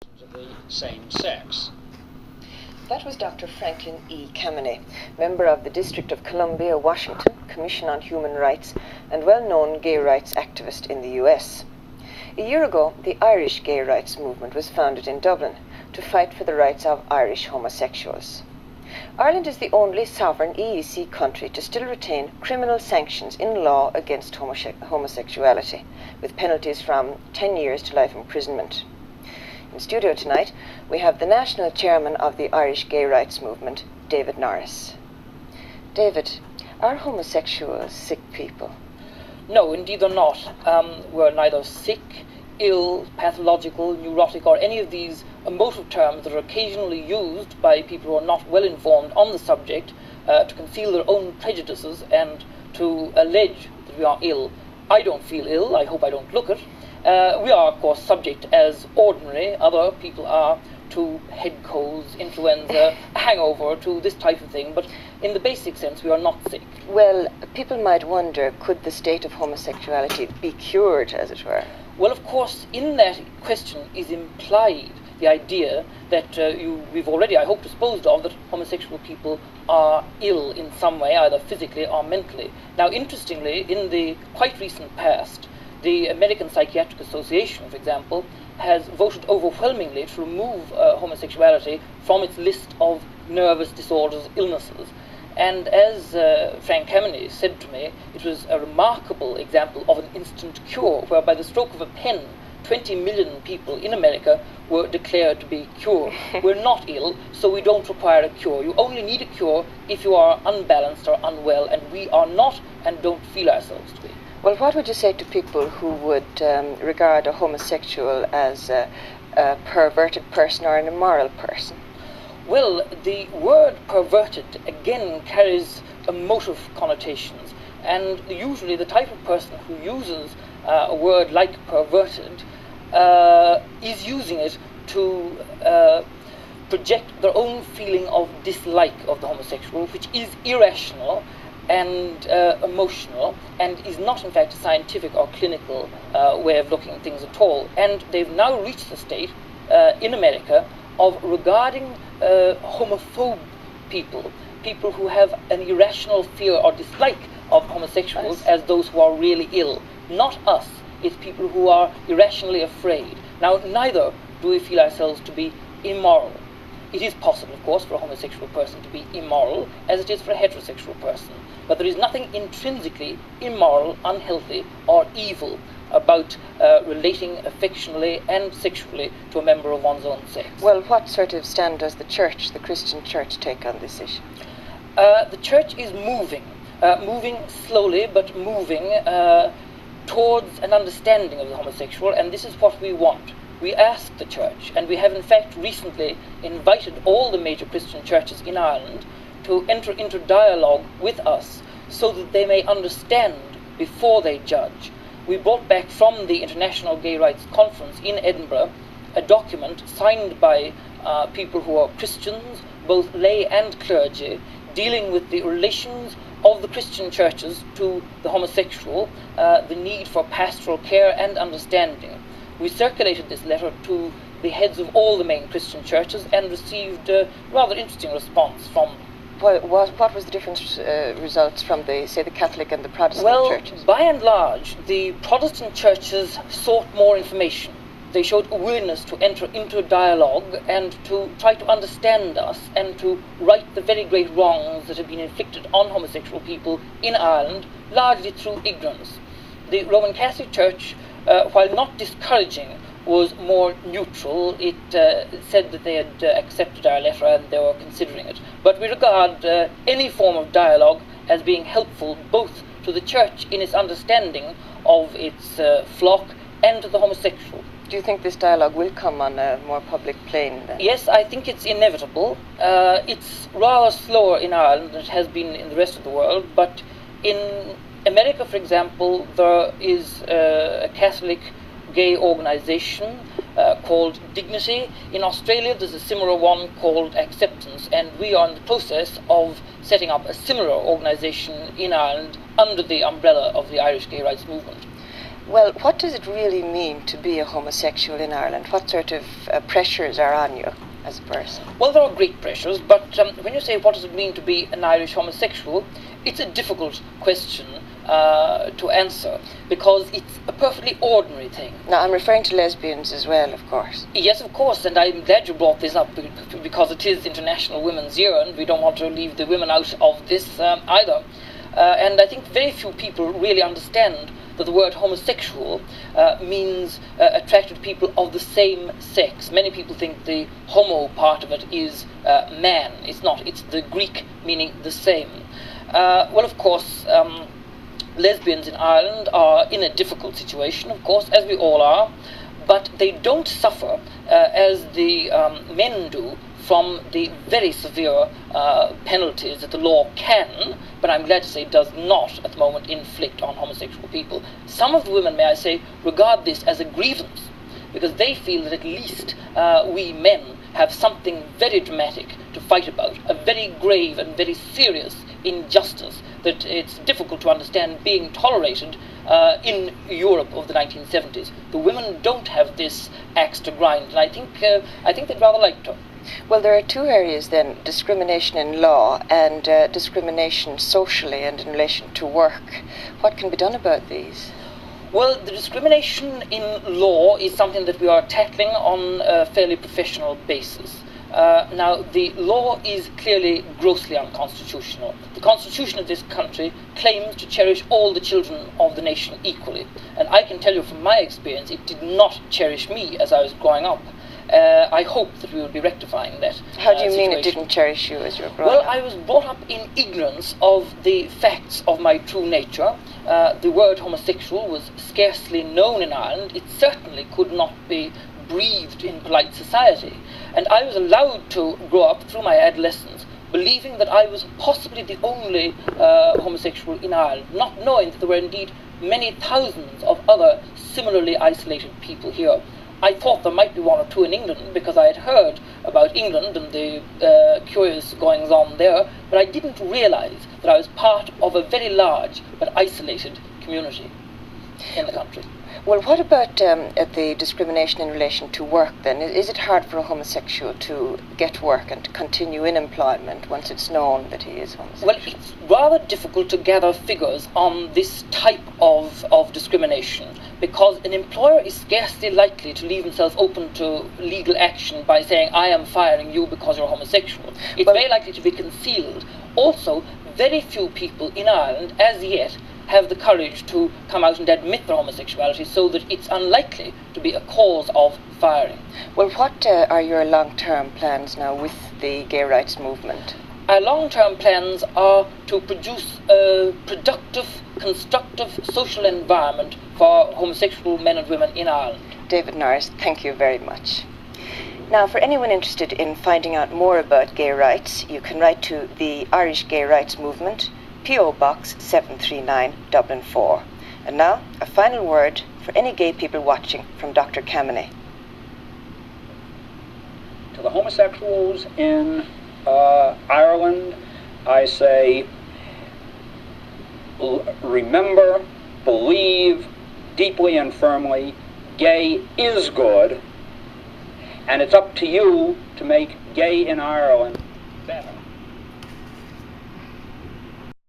of the same sex. That was Dr. Franklin E. Kameny, member of the District of Columbia, Washington, Commission on Human Rights, and well-known gay rights activist in the US. A year ago, the Irish gay rights movement was founded in Dublin to fight for the rights of Irish homosexuals. Ireland is the only sovereign EEC country to still retain criminal sanctions in law against homosexuality, with penalties from 10 years to life imprisonment. In studio tonight, we have the national chairman of the Irish gay rights movement, David Norris. David, are homosexuals sick people? No, indeed they're not. We're neither sick, ill, pathological, neurotic, or any of these emotive terms that are occasionally used by people who are not well informed on the subject to conceal their own prejudices and to allege that we are ill. I don't feel ill. I hope I don't look it. We are, of course, subject as ordinary other people are to head colds, influenza, hangover, to this type of thing, but in the basic sense we are not sick. Well, people might wonder, could the state of homosexuality be cured, as it were? Well, of course, in that question is implied the idea that we've already, I hope, disposed of, that homosexual people are ill in some way, either physically or mentally. Now, interestingly, in the quite recent past, the American Psychiatric Association, for example, has voted overwhelmingly to remove homosexuality from its list of nervous disorders, illnesses. And as Frank Kameny said to me, it was a remarkable example of an instant cure, where by the stroke of a pen, 20 million people in America were declared to be cured. We're not ill, so we don't require a cure. You only need a cure if you are unbalanced or unwell, and we are not and don't feel ourselves to be. Well, what would you say to people who would regard a homosexual as a perverted person or an immoral person? Well, the word perverted, again, carries emotive connotations, and usually the type of person who uses a word like perverted is using it to project their own feeling of dislike of the homosexual, which is irrational and emotional, and is not in fact a scientific or clinical way of looking at things at all. And they've now reached the state in America of regarding homophobe people who have an irrational fear or dislike of homosexuals as those who are really ill. Not us, it's people who are irrationally afraid. Now, neither do we feel ourselves to be immoral. It is possible, of course, for a homosexual person to be immoral, as it is for a heterosexual person. But there is nothing intrinsically immoral, unhealthy, or evil about relating affectionally and sexually to a member of one's own sex. Well, what sort of stand does the church, the Christian church, take on this issue? The church is moving slowly, but moving towards an understanding of the homosexual, and this is what we want. We ask the church, and we have in fact recently invited all the major Christian churches in Ireland to enter into dialogue with us so that they may understand before they judge. We brought back from the International Gay Rights Conference in Edinburgh a document signed by people who are Christians, both lay and clergy, dealing with the relations of the Christian churches to the homosexual, the need for pastoral care and understanding. We circulated this letter to the heads of all the main Christian churches and received a rather interesting response from them. What was the different results from the Catholic and the Protestant churches? Well, by and large, the Protestant churches sought more information. They showed a willingness to enter into a dialogue and to try to understand us and to right the very great wrongs that have been inflicted on homosexual people in Ireland, largely through ignorance. The Roman Catholic Church, while not discouraging, was more neutral. It said that they had accepted our letter and they were considering it. But we regard any form of dialogue as being helpful both to the church in its understanding of its flock and to the homosexual. Do you think this dialogue will come on a more public plane then? Yes, I think it's inevitable. It's rather slower in Ireland than it has been in the rest of the world, but in America, for example, there is a Catholic gay organization called Dignity. In Australia, there's a similar one called Acceptance, and we are in the process of setting up a similar organization in Ireland under the umbrella of the Irish gay rights movement. Well, what does it really mean to be a homosexual in Ireland? What sort of pressures are on you as a person? Well, there are great pressures, but when you say what does it mean to be an Irish homosexual, it's a difficult question to answer, because it's a perfectly ordinary thing. Now, I'm referring to lesbians as well, of course. Yes, of course, and I'm glad you brought this up, because it is International Women's Year, and we don't want to leave the women out of this either. And I think very few people really understand that the word homosexual means attracted to people of the same sex. Many people think the homo part of it is man. It's not. It's the Greek meaning the same. Well, of course, lesbians in Ireland are in a difficult situation, of course, as we all are, but they don't suffer as the men do from the very severe penalties that the law can, but I'm glad to say does not at the moment, inflict on homosexual people. Some of the women, may I say, regard this as a grievance, because they feel that at least we men have something very dramatic to fight about, a very grave and very serious injustice that it's difficult to understand being tolerated in Europe of the 1970s. The women don't have this axe to grind, and I think they'd rather like to. Well, there are two areas then, discrimination in law and discrimination socially and in relation to work. What can be done about these? Well, the discrimination in law is something that we are tackling on a fairly professional basis. Now, the law is clearly grossly unconstitutional. The constitution of this country claims to cherish all the children of the nation equally. And I can tell you from my experience, it did not cherish me as I was growing up. I hope that we will be rectifying that. How do you mean situation. it didn't cherish you as you were growing up? Well, I was brought up in ignorance of the facts of my true nature. The word homosexual was scarcely known in Ireland. It certainly could not be breathed in polite society. And I was allowed to grow up through my adolescence believing that I was possibly the only homosexual in Ireland, not knowing that there were indeed many thousands of other similarly isolated people here. I thought there might be one or two in England because I had heard about England and the curious goings-on there, but I didn't realise that I was part of a very large but isolated community in the country. Well, what about the discrimination in relation to work then? Is it hard for a homosexual to get work and to continue in employment once it's known that he is homosexual? Well, it's rather difficult to gather figures on this type of discrimination, because an employer is scarcely likely to leave himself open to legal action by saying, I am firing you because you're homosexual. It's very likely to be concealed. Also, very few people in Ireland, as yet, have the courage to come out and admit their homosexuality, so that it's unlikely to be a cause of firing. Well, what are your long-term plans now with the gay rights movement? Our long-term plans are to produce a productive, constructive social environment for homosexual men and women in Ireland. David Norris, thank you very much. Now, for anyone interested in finding out more about gay rights, you can write to the Irish Gay Rights Movement, P.O. Box 739, Dublin 4. And now, a final word for any gay people watching from Dr. Kameny. To the homosexuals in Ireland, I say, remember, believe deeply and firmly, gay is good, and it's up to you to make gay in Ireland better.